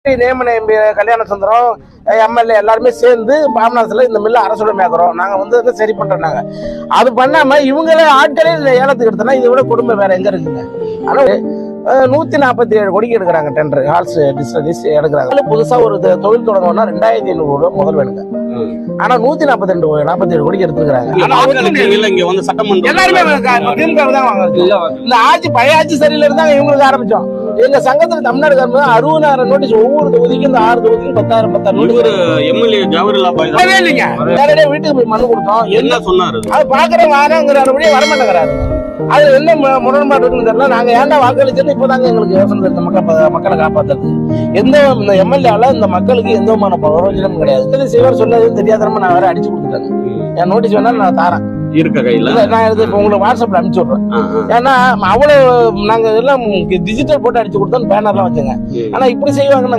நேமன MP Kalyana Sundaram MLA எல்லாருமே சேர்ந்து பாபநாசத்துல இந்த மில்ல அரசுடைமையாக்குறோம். நாங்க வந்து சரி பண்றோம். நாங்க அது பண்ணாம இவங்களே ஆட்களே இந்த ஏலத்துக்கு எடுத்தோம்னா இதை விட கொடுமை வேற எங்க இருக்குங்க. ஆனா 147 கோடிக்கு எடுக்கிறாங்க டெண்டர் ஹால்ஸ் டிஸ்ட்ரிஸ் எடுக்கிறாங்க. புதுசா ஒரு தொழில் தொடங்கணும்னா 2500 ரூபாய் முதல் வேணுங்க. ஆனா 147 கோடிக்கு எடுத்துக்கிறாங்க. எல்லாருமே இந்த ஆட்சி பழைய ஆட்சி சரியில்லை இருந்தாங்க இவங்களுக்கு ஆரம்பிச்சோம். எங்க சங்கத்துல தமிழ்நாடு கவர்மெண்ட் 60,000 நோட்டீஸ் ஒவ்வொரு தொகுதிக்கும் இந்த 6 தொகுதிக்கும் 10,000 இல்லைங்க. நேரடியா வீட்டுக்கு போய் மனு கொடுத்தோம். என்ன சொன்னாரு அது பாக்குறவங்க ஆனாங்கிறபடியே வரமாட்டேங்கிறாரு. அது என்ன முரண்பாடு இருக்குன்னு தெரியல. நாங்க ஏன்டா வாக்களிச்சோன்னு இப்பதாங்க எங்களுக்கு யோசனை தெரியும். மக்களை காப்பாத்துறது எந்த எம்எல்ஏல இந்த மக்களுக்கு எந்த விதமான பிரயோஜனமும் கிடையாது. சிவர் சொன்னது தெரியாதனமா நான் வேற அடிச்சு கொடுத்துட்டேன். என் நோட்டீஸ் வேணாலும் நான் தாரேன் இருக்க கையில. நான் உங்களுக்கு வாட்ஸ்அப்ல அனுப்பிச்சு விடுறேன். ஏன்னா அவ்வளவு நாங்க எல்லாம் டிஜிட்டல் போட்டு அடிச்சு கொடுத்தோம் பேனர்லாம் வச்சுங்க. ஆனா இப்படி செய்வாங்க.